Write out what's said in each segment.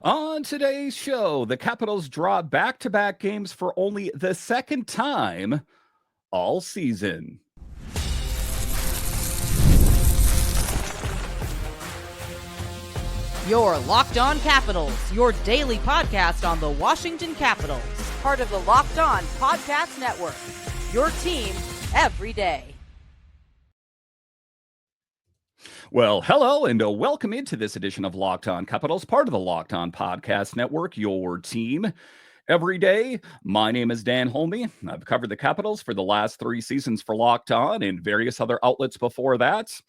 On today's show, the Capitals draw back-to-back games for only the second time all season. Your Locked On Capitals, your daily podcast on the Washington Capitals. Part of the Locked On Podcast Network. Your team every day. Well, hello and welcome into this edition of Locked On Capitals, part of the Locked On Podcast Network, your team every day. My name is Dan Holme. I've covered the Capitals for the last 3 seasons for Locked On and various other outlets before that.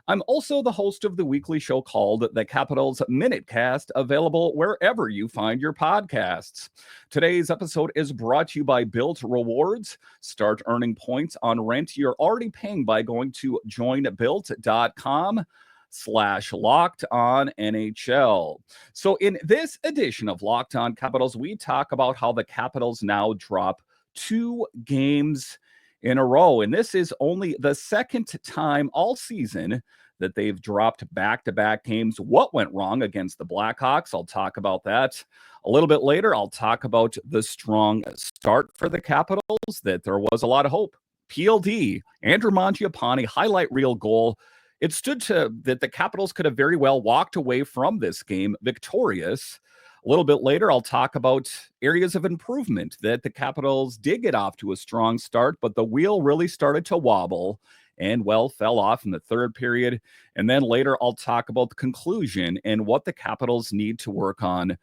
I'm also the host of the weekly show called The Capitals Minutecast, available wherever you find your podcasts. Today's episode is brought to you by Built Rewards. Start earning points on rent you're already paying by going to joinbuilt.com/LockedOnNHL. So in this edition of Locked On Capitals, we talk about how the Capitals now drop 2 games in a row. And this is only the second time all season that they've dropped back-to-back games. What went wrong against the Blackhawks? I'll talk about that a little bit later. I'll talk about the strong start for the Capitals, that there was a lot of hope. PLD, Andrew Mangiapane, highlight reel goal. It stood to that the Capitals could have very well walked away from this game victorious. A little bit later, I'll talk about areas of improvement that the Capitals did get off to a strong start, but the wheel really started to wobble and, well, fell off in the third period. And then later, I'll talk about the conclusion and what the Capitals need to work on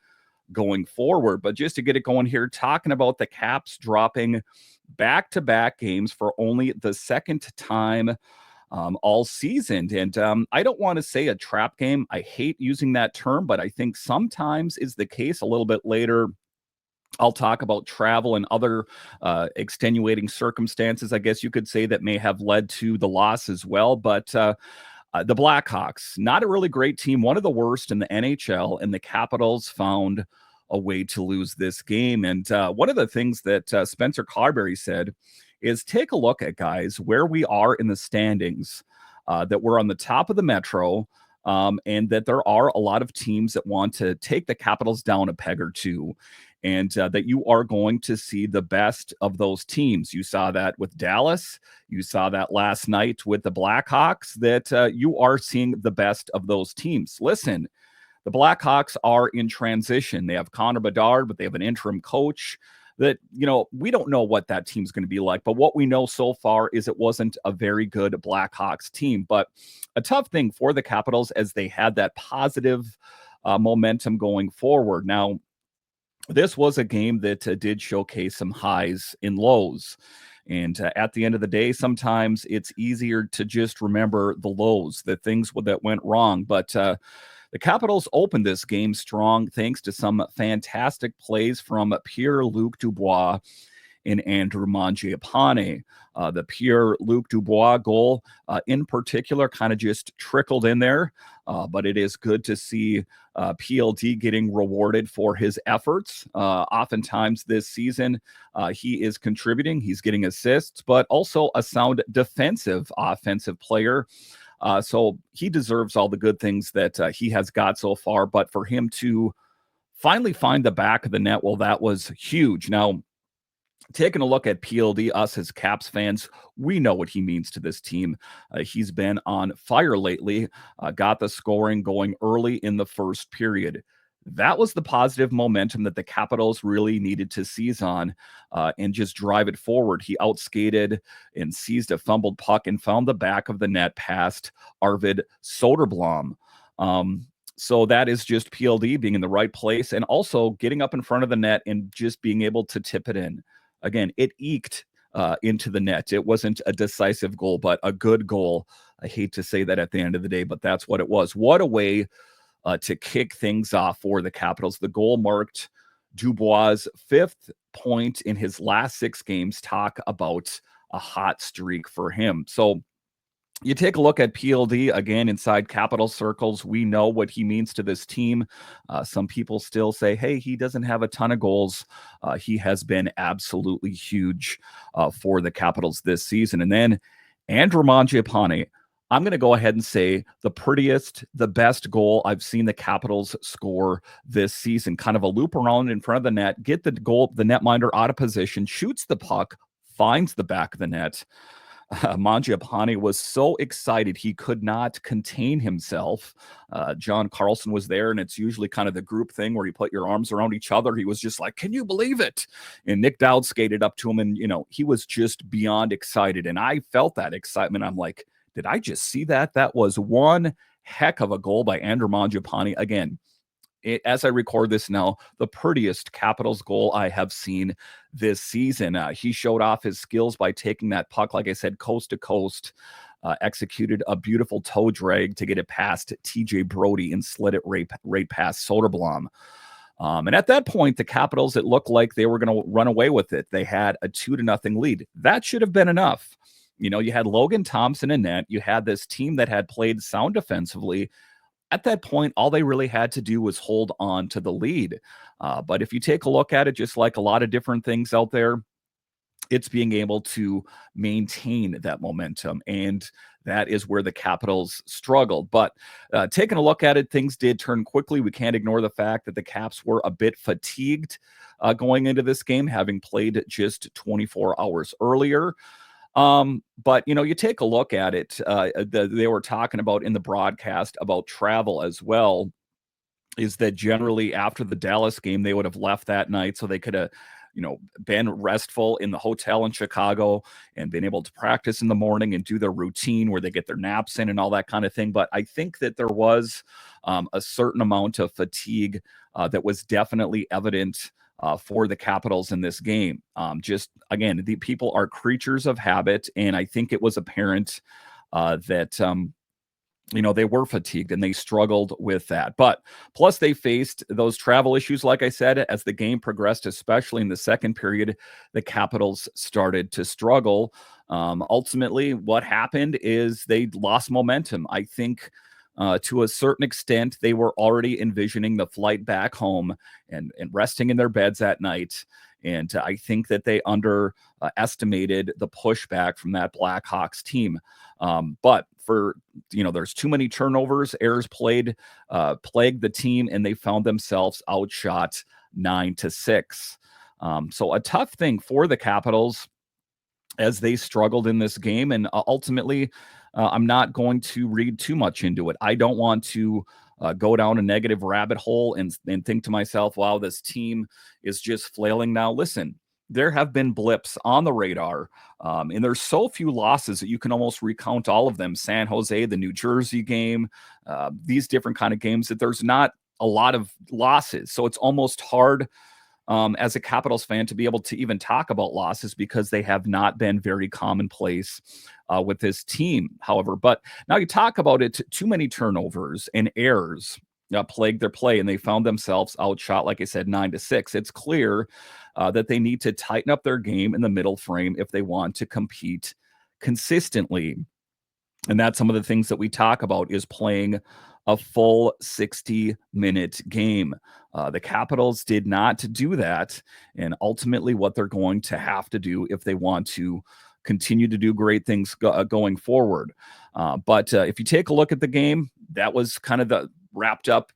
going forward. But just to get it going here, talking about the Caps dropping back-to-back games for only the second time all season. And I don't want to say a trap game. I hate using that term, but I think sometimes is the case. A little bit later, I'll talk about travel and other extenuating circumstances, I guess you could say, that may have led to the loss as well. But the Blackhawks, not a really great team, one of the worst in the NHL, and the Capitals found a way to lose this game. And one of the things that Spencer Carberry said is take a look at, guys, where we are in the standings, that we're on the top of the Metro, and that there are a lot of teams that want to take the Capitals down a peg or two, and that you are going to see the best of those teams. You saw that with Dallas. You saw that last night with the Blackhawks, that you are seeing the best of those teams. Listen, the Blackhawks are in transition. They have Connor Bedard, but they have an interim coach that, we don't know what that team's going to be like. But what we know so far is it wasn't a very good Blackhawks team. But a tough thing for the Capitals as they had that positive momentum going forward. Now, this was a game that did showcase some highs and lows. And at the end of the day, sometimes it's easier to just remember the lows, the things that went wrong. But the Capitals opened this game strong thanks to some fantastic plays from Pierre-Luc Dubois and Andrew Mangiapane. The Pierre-Luc Dubois goal in particular kind of just trickled in there, but it is good to see PLD getting rewarded for his efforts. Oftentimes this season, he is contributing. He's getting assists, but also a sound defensive, offensive player. So he deserves all the good things that he has got so far. But for him to finally find the back of the net, well, that was huge. Now, taking a look at PLD, us as Caps fans, we know what he means to this team. He's been on fire lately, got the scoring going early in the first period. That was the positive momentum that the Capitals really needed to seize on and just drive it forward. He outskated and seized a fumbled puck and found the back of the net past Arvid Soderblom. So that is just PLD being in the right place and also getting up in front of the net and just being able to tip it in. Again, it eked into the net. It wasn't a decisive goal, but a good goal. I hate to say that at the end of the day, but that's what it was. What a way to kick things off for the Capitals. The goal marked Dubois' 5th point in his last 6 games. Talk about a hot streak for him. So you take a look at PLD again inside Capital circles. We know what he means to this team. Some people still say, hey, he doesn't have a ton of goals. He has been absolutely huge for the Capitals this season. And then Andrew Mangiapane, I'm going to go ahead and say the prettiest, the best goal I've seen the Capitals score this season. Kind of a loop around in front of the net, get the netminder out of position, shoots the puck, finds the back of the net. Mangiapane was so excited he could not contain himself. John Carlson was there, and it's usually kind of the group thing where you put your arms around each other. He was just like, "Can you believe it?" And Nick Dowd skated up to him, and he was just beyond excited. And I felt that excitement. I'm like, did I just see that? That was one heck of a goal by Andrew Mangiapane. Again, as I record this now, the prettiest Capitals goal I have seen this season. He showed off his skills by taking that puck, like I said, coast to coast, executed a beautiful toe drag to get it past TJ Brody and slid it right past Soderblom. And at that point, the Capitals, it looked like they were going to run away with it. They had a 2-0 lead. That should have been enough. You had Logan Thompson in net. You had this team that had played sound defensively. At that point, all they really had to do was hold on to the lead. But if you take a look at it, just like a lot of different things out there, it's being able to maintain that momentum. And that is where the Capitals struggled. But taking a look at it, things did turn quickly. We can't ignore the fact that the Caps were a bit fatigued going into this game, having played just 24 hours earlier. But you take a look at it, they were talking about in the broadcast about travel as well, is that generally after the Dallas game, they would have left that night so they could have, been restful in the hotel in Chicago and been able to practice in the morning and do their routine where they get their naps in and all that kind of thing. But I think that there was a certain amount of fatigue that was definitely evident for the Capitals in this game. Just again, the people are creatures of habit, and I think it was apparent that they were fatigued and they struggled with that. But plus, they faced those travel issues, like I said, as the game progressed, especially in the second period, the Capitals started to struggle. Ultimately, what happened is they lost momentum. I think to a certain extent, they were already envisioning the flight back home and resting in their beds at night. And I think that they underestimated the pushback from that Blackhawks team. But there's too many turnovers, errors plagued the team, and they found themselves outshot 9-6. So a tough thing for the Capitals as they struggled in this game. And ultimately, I'm not going to read too much into it. I don't want to go down a negative rabbit hole and think to myself, wow, this team is just flailing now. Listen, there have been blips on the radar, and there's so few losses that you can almost recount all of them. San Jose, the New Jersey game, these different kind of games, that there's not a lot of losses. So it's almost hard as a Capitals fan to be able to even talk about losses because they have not been very commonplace with this team, however. But now you talk about it, too many turnovers and errors plagued their play, and they found themselves outshot, like I said, 9-6. It's clear that they need to tighten up their game in the middle frame if they want to compete consistently. And that's some of the things that we talk about, is playing a full 60-minute game. The Capitals did not do that, and ultimately what they're going to have to do if they want to continue to do great things going forward. But if you take a look at the game, that was kind of the wrapped up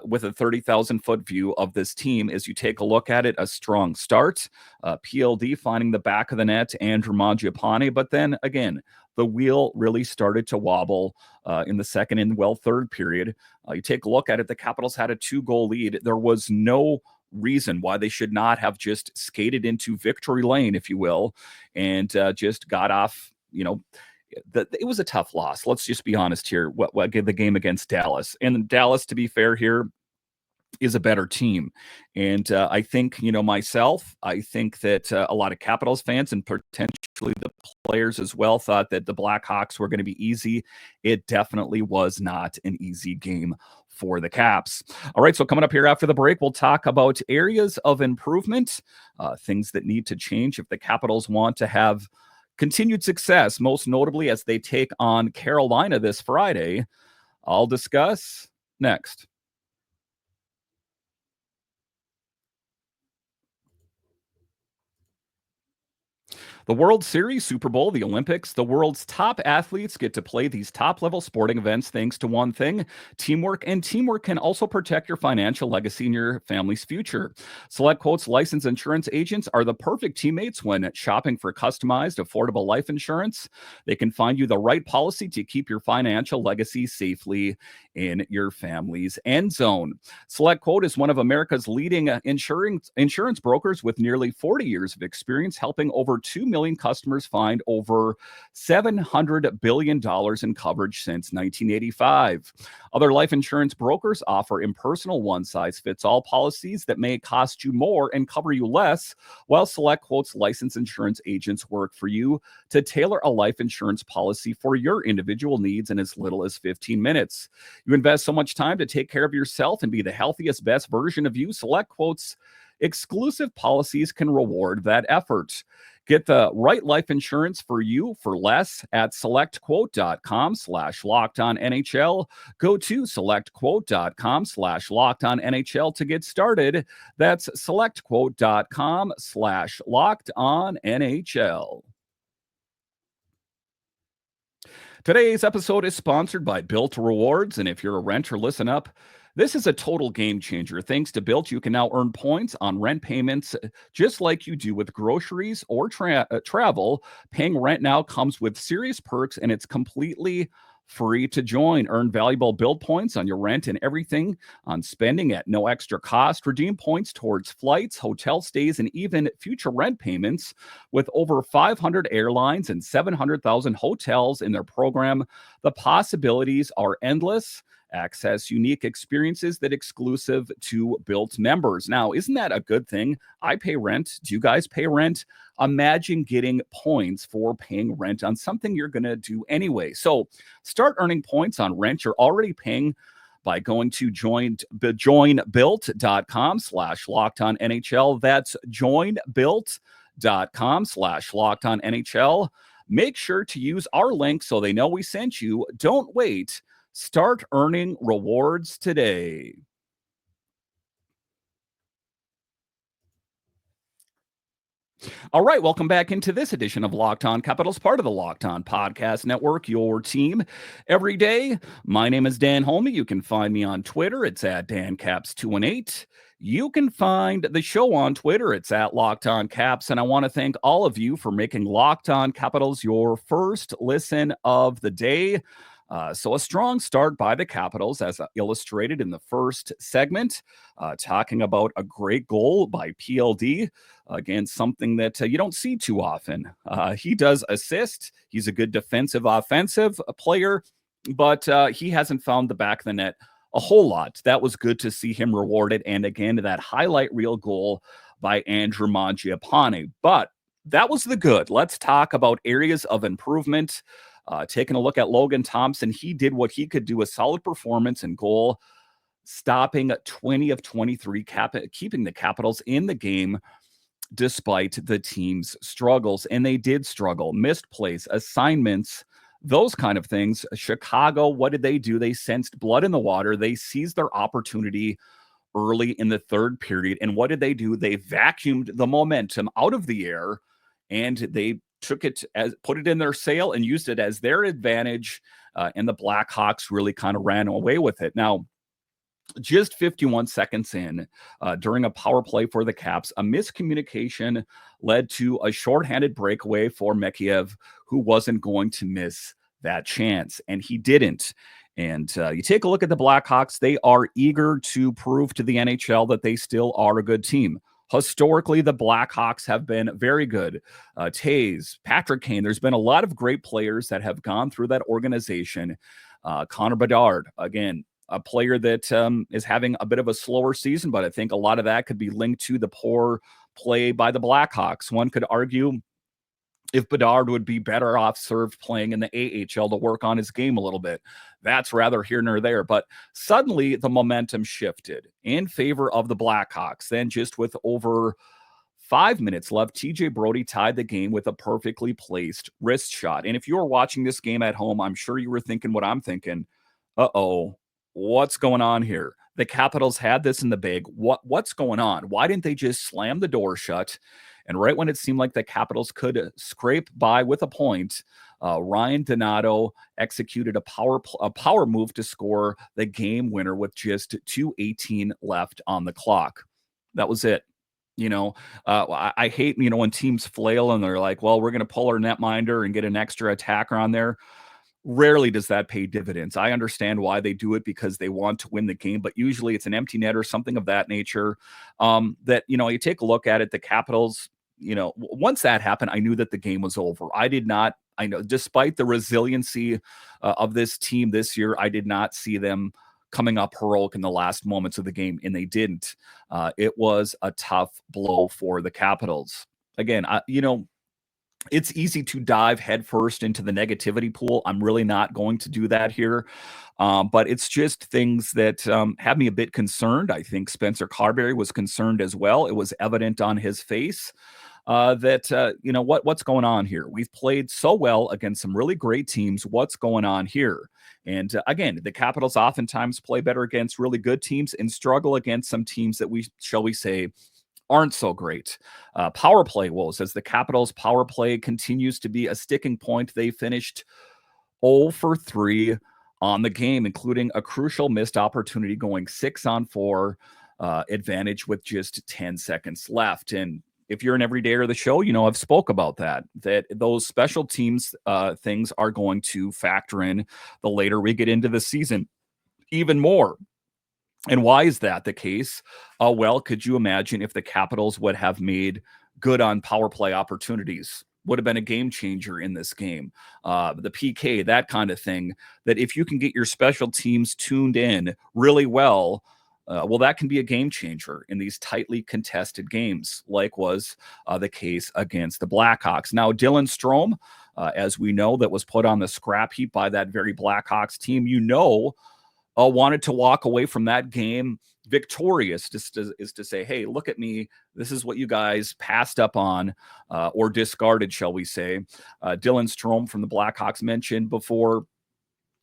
with a 30,000-foot view of this team. As you take a look at it, a strong start, PLD finding the back of the net, Andrew Mangiapane, but then again, the wheel really started to wobble in the second and third period. You take a look at it, the Capitals had a 2-goal lead. There was no reason why they should not have just skated into victory lane, if you will, and just got off, it was a tough loss. Let's just be honest here. What the game against Dallas, and Dallas, to be fair here, is a better team. And I think, I think that a lot of Capitals fans and potentially the players as well thought that the Blackhawks were going to be easy. It definitely was not an easy game for the Caps. All right, so coming up here after the break, we'll talk about areas of improvement, things that need to change if the Capitals want to have continued success, most notably as they take on Carolina this Friday. I'll discuss next. The World Series, Super Bowl, the Olympics, the world's top athletes get to play these top level sporting events thanks to one thing: teamwork. And teamwork can also protect your financial legacy and your family's future. Select Quote's licensed insurance agents are the perfect teammates when shopping for customized, affordable life insurance. They can find you the right policy to keep your financial legacy safely in your family's end zone. Select Quote is one of America's leading insurance brokers with nearly 40 years of experience, helping over 2 million customers find over $700 billion in coverage since 1985. Other life insurance brokers offer impersonal one-size-fits-all policies that may cost you more and cover you less, while Select Quote's licensed insurance agents work for you to tailor a life insurance policy for your individual needs in as little as 15 minutes. You invest so much time to take care of yourself and be the healthiest, best version of you. Select Quote's exclusive policies can reward that effort. Get the right life insurance for you for less at selectquote.com/lockedonnhl. Go to selectquote.com/lockedonnhl to get started. That's selectquote.com/lockedonnhl. Today's episode is sponsored by Built Rewards, and if you're a renter, listen up. This is a total game changer. Thanks to Built, you can now earn points on rent payments just like you do with groceries or travel. Paying rent now comes with serious perks, and it's completely free to join. Earn valuable Built points on your rent and everything on spending at no extra cost. Redeem points towards flights, hotel stays, and even future rent payments. With over 500 airlines and 700,000 hotels in their program, the possibilities are endless. Access unique experiences that exclusive to Built members. Now, isn't that a good thing? I pay rent. Do you guys pay rent? Imagine getting points for paying rent on something you're going to do anyway. So start earning points on rent you're already paying by going to joinbuilt.com/lockedonnhl. That's joinbuilt.com/lockedonnhl. Make sure to use our link so they know we sent you. Don't wait. Start earning rewards today. All right, welcome back into this edition of Locked On Capitals, part of the Locked On Podcast Network, your team every day. My name is Dan Holme. You can find me on Twitter. It's at DanCaps218. You can find the show on Twitter. It's at Locked On Caps. And I want to thank all of you for making Locked On Capitals your first listen of the day. So a strong start by the Capitals, as illustrated in the first segment, talking about a great goal by PLD against something that you don't see too often. He does assist. He's a good defensive, offensive player, but he hasn't found the back of the net a whole lot. That was good to see him rewarded. And again, that highlight reel goal by Andrew Mangiapane. But that was the good. Let's talk about areas of improvement. Taking a look at Logan Thompson, he did what he could do, a solid performance and goal, stopping 20 of 23, keeping the Capitals in the game despite the team's struggles. And they did struggle. Missed plays, assignments, those kind of things. Chicago, what did they do? They sensed blood in the water. They seized their opportunity early in the third period. And what did they do? They vacuumed the momentum out of the air, and they put it in their sail and used it as their advantage. And the Blackhawks really kind of ran away with it. Now, just 51 seconds in, during a power play for the Caps, a miscommunication led to a shorthanded breakaway for Mekiev, who wasn't going to miss that chance, and he didn't. And you take a look at the Blackhawks, they are eager to prove to the NHL that they still are a good team. Historically, the Blackhawks have been very good. Taves, Patrick Kane, there's been a lot of great players that have gone through that organization. Connor Bedard, again, a player that is having a bit of a slower season, but I think a lot of that could be linked to the poor play by the Blackhawks. One could argue if Bedard would be better off served playing in the AHL to work on his game a little bit. That's rather here nor there. But suddenly the momentum shifted in favor of the Blackhawks. Then just with over 5 minutes left, TJ Brody tied the game with a perfectly placed wrist shot. And if you were watching this game at home, I'm sure you were thinking what I'm thinking. Uh-oh, what's going on here? The Capitals had this in the bag. What's going on? Why didn't they just slam the door shut And right when it seemed like the Capitals could scrape by with a point, Ryan Donato executed a power move to score the game winner with just 2:18 left on the clock. That was it. I hate, when teams flail and they're like, well, we're going to pull our netminder and get an extra attacker on there. Rarely does that pay dividends. I understand why they do it, because they want to win the game, but usually it's an empty net or something of that nature. You take a look at it, the Capitals, once that happened, I knew that the game was over. I know, despite the resiliency of this team this year, I did not see them coming up heroic in the last moments of the game, and they didn't. It was a tough blow for the Capitals. Again, it's easy to dive headfirst into the negativity pool. I'm really not going to do that here. But it's just things that have me a bit concerned. I think Spencer Carberry was concerned as well. It was evident on his face that what's going on here. We've played so well against some really great teams. What's going on here? And again, the Capitals oftentimes play better against really good teams and struggle against some teams that shall we say, aren't so great. Power play woes, as the Capitals' power play continues to be a sticking point. They finished 0 for 3 on the game, including a crucial missed opportunity going 6-on-4 advantage with just 10 seconds left. And if you're an everydayer of the show, I've spoke about that those special teams things are going to factor in the later we get into the season even more. And why is that the case? Well, could you imagine if the Capitals would have made good on power play opportunities? Would have been a game changer in this game. The PK, that kind of thing, that if you can get your special teams tuned in really well, that can be a game changer in these tightly contested games, like was the case against the Blackhawks. Now, Dylan Strome, as we know, that was put on the scrap heap by that very Blackhawks team, wanted to walk away from that game victorious, is to say, hey, look at me. This is what you guys passed up on or discarded, shall we say. Dylan Strome from the Blackhawks mentioned before.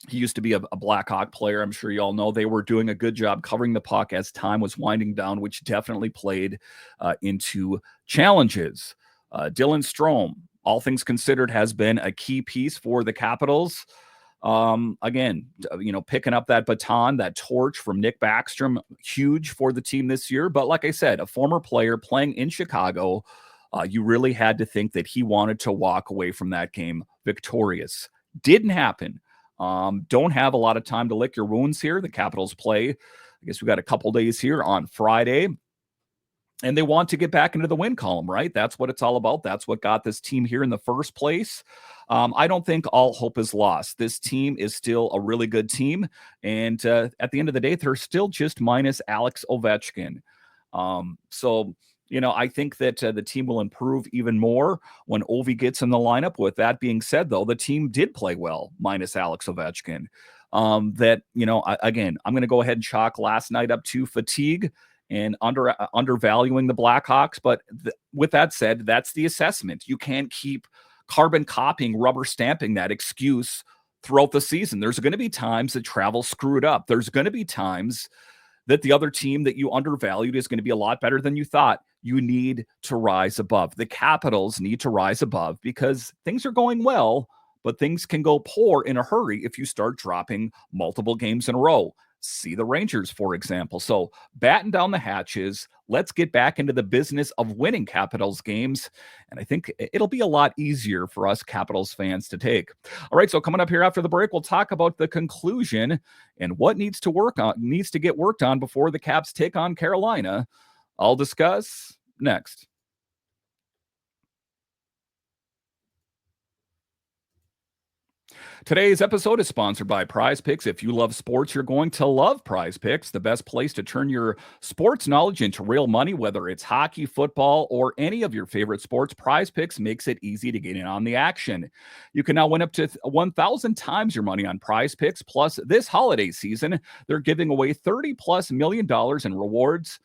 He used to be a Blackhawk player. I'm sure you all know they were doing a good job covering the puck as time was winding down, which definitely played into challenges. Dylan Strome, all things considered, has been a key piece for the Capitals. Again, picking up that baton, that torch from Nick Backstrom, huge for the team this year. But like I said, a former player playing in Chicago, you really had to think that he wanted to walk away from that game victorious. Didn't happen. Don't have a lot of time to lick your wounds here. The Capitals play, I guess we got a couple days here on Friday. And they want to get back into the win column, right? That's what it's all about. That's what got this team here in the first place. I don't think all hope is lost. This team is still a really good team. And at the end of the day, they're still just minus Alex Ovechkin. I think that the team will improve even more when Ovi gets in the lineup. With that being said, though, the team did play well minus Alex Ovechkin. Again, I'm going to go ahead and chalk last night up to fatigue and undervaluing the Blackhawks. But with that said, that's the assessment. You can't keep carbon copying, rubber stamping that excuse throughout the season. There's going to be times that travel screwed up. There's going to be times that the other team that you undervalued is going to be a lot better than you thought. You need to rise above. The Capitals need to rise above because things are going well, but things can go poor in a hurry if you start dropping multiple games in a row. See the Rangers, for example. So batten down the hatches. Let's get back into the business of winning Capitals games. And I think it'll be a lot easier for us Capitals fans to take. All right, so coming up here after the break, we'll talk about the conclusion and what needs to get worked on before the Caps take on Carolina. I'll discuss next. Today's episode is sponsored by Prize Picks. If you love sports, you're going to love Prize Picks, the best place to turn your sports knowledge into real money, whether it's hockey, football, or any of your favorite sports. Prize Picks makes it easy to get in on the action. You can now win up to 1,000 times your money on Prize Picks. Plus, this holiday season, they're giving away $30+ million in rewards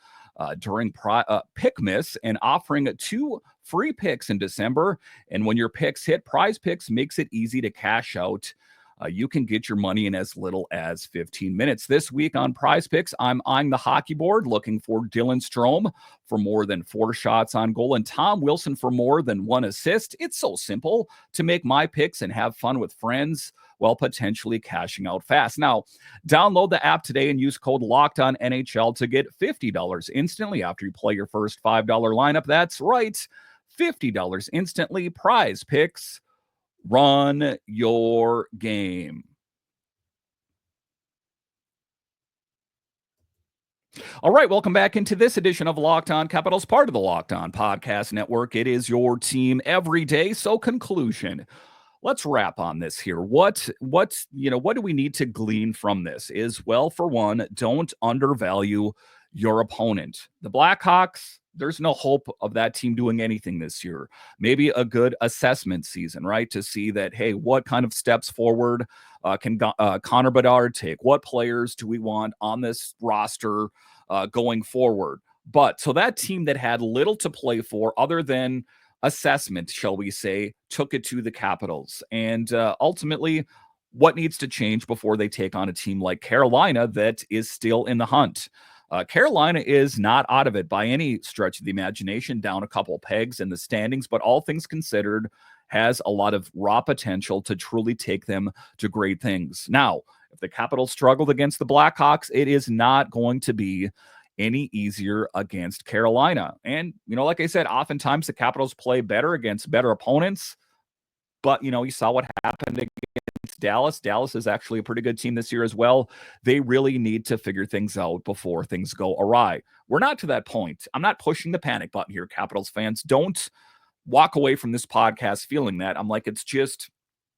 during Pickmas and offering 2 free picks in December. And when your picks hit, Prize Picks makes it easy to cash out You can get your money in as little as 15 minutes. This week on Prize Picks, I'm eyeing the hockey board, looking for Dylan Strome for more than 4 shots on goal and Tom Wilson for more than 1 assist. It's so simple to make my picks and have fun with friends while potentially cashing out fast. Now, download the app today and use code LOCKEDONNHL to get $50 instantly after you play your first $5 lineup. That's right, $50 instantly. Prize Picks. Run your game. All right, welcome back into this edition of Locked On Capitals, part of the Locked On Podcast Network. It is your team every day. So, conclusion. Let's wrap on this here. What do we need to glean from this is, well, for one, don't undervalue your opponent. The Blackhawks, there's no hope of that team doing anything this year. Maybe a good assessment season, right? To see that, hey, what kind of steps forward can Connor Bedard take? What players do we want on this roster going forward? But so that team that had little to play for other than assessment, shall we say, took it to the Capitals. And ultimately, what needs to change before they take on a team like Carolina that is still in the hunt? Carolina is not out of it by any stretch of the imagination, down a couple pegs in the standings, but all things considered, has a lot of raw potential to truly take them to great things. Now, if the Capitals struggled against the Blackhawks, it is not going to be any easier against Carolina. And, like I said, oftentimes the Capitals play better against better opponents. But, you saw what happened against Dallas. Dallas is actually a pretty good team this year as well. They really need to figure things out before things go awry. We're not to that point. I'm not pushing the panic button here, Capitals fans. Don't walk away from this podcast feeling that. I'm like, it's just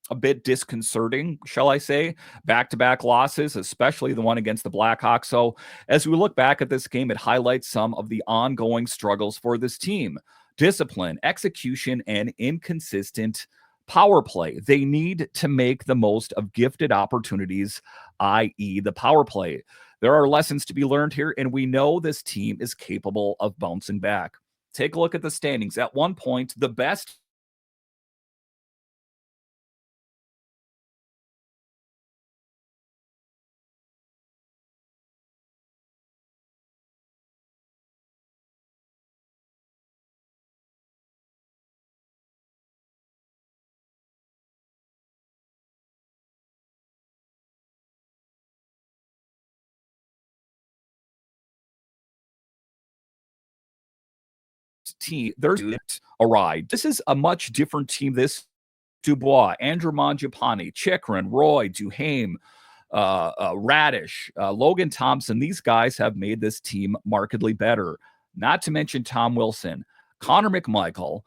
a bit disconcerting, shall I say, back-to-back losses, especially the one against the Blackhawks. So as we look back at this game, it highlights some of the ongoing struggles for this team. Discipline, execution, and inconsistent power play. They need to make the most of gifted opportunities, i.e. the power play. There are lessons to be learned here, and we know this team is capable of bouncing back. Take a look at the standings. At one point, the best team, there's a ride. This is a much different team. This Dubois, Andrew Mangiapane, Chikrin, Roy, Duhaime, Radish, Logan Thompson. These guys have made this team markedly better. Not to mention Tom Wilson, Connor McMichael,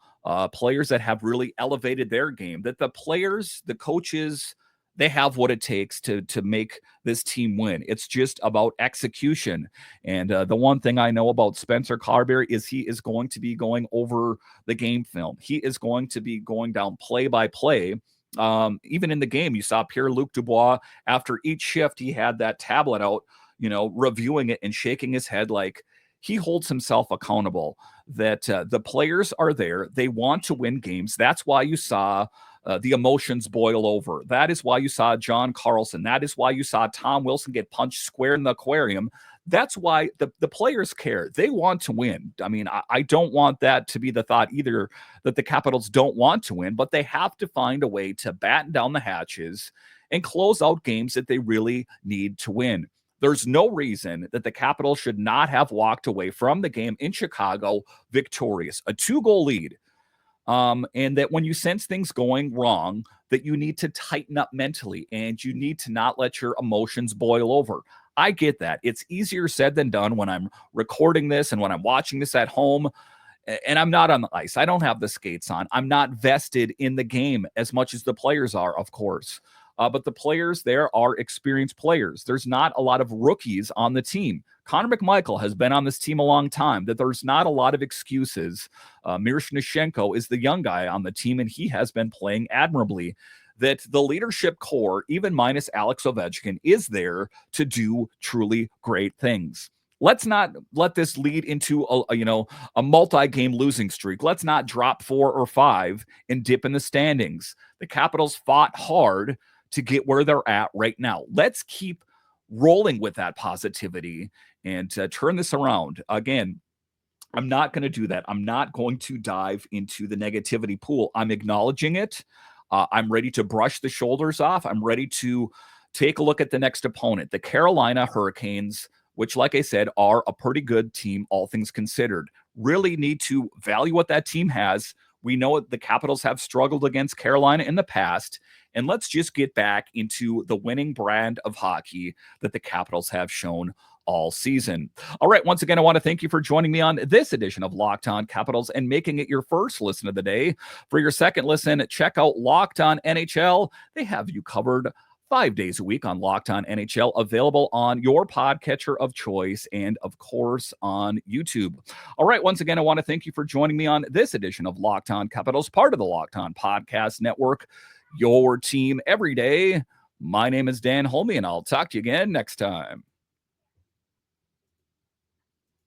players that have really elevated their game. That the players, the coaches, they have what it takes to make this team win. It's just about execution. And the one thing I know about Spencer Carberry is he is going to be going over the game film. He is going to be going down play by play. Even in the game, you saw Pierre-Luc Dubois, after each shift, he had that tablet out, reviewing it and shaking his head like he holds himself accountable, that the players are there. They want to win games. That's why you saw the emotions boil over. That is why you saw John Carlson. That is why you saw Tom Wilson get punched square in the aquarium. That's why the players care. They want to win. I mean, I don't want that to be the thought either, that the Capitals don't want to win, but they have to find a way to batten down the hatches and close out games that they really need to win. There's no reason that the Capitals should not have walked away from the game in Chicago victorious. A 2-goal lead. And that when you sense things going wrong, that you need to tighten up mentally and you need to not let your emotions boil over. I get that. It's easier said than done when I'm recording this and when I'm watching this at home and I'm not on the ice. I don't have the skates on. I'm not vested in the game as much as the players are, of course. But the players there are experienced players. There's not a lot of rookies on the team. Connor McMichael has been on this team a long time, that there's not a lot of excuses. Miroshnichenko is the young guy on the team, and he has been playing admirably. That the leadership core, even minus Alex Ovechkin, is there to do truly great things. Let's not let this lead into a multi-game losing streak. Let's not drop 4 or 5 and dip in the standings. The Capitals fought hard to get where they're at right now. Let's keep rolling with that positivity and turn this around. Again, I'm not going to do that. I'm not going to dive into the negativity pool. I'm acknowledging it. I'm ready to brush the shoulders off. I'm ready to take a look at the next opponent, the Carolina Hurricanes, which, like I said, are a pretty good team, all things considered. Really need to value what that team has. We know the Capitals have struggled against Carolina in the past, and let's just get back into the winning brand of hockey that the Capitals have shown all season. All right, once again, I want to thank you for joining me on this edition of Locked On Capitals and making it your first listen of the day. For your second listen, check out Locked On NHL. They have you covered 5 days a week on Locked On NHL, available on your podcatcher of choice and, of course, on YouTube. All right, once again, I want to thank you for joining me on this edition of Locked On Capitals, part of the Locked On Podcast Network, your team every day. My name is Dan Holme, and I'll talk to you again next time.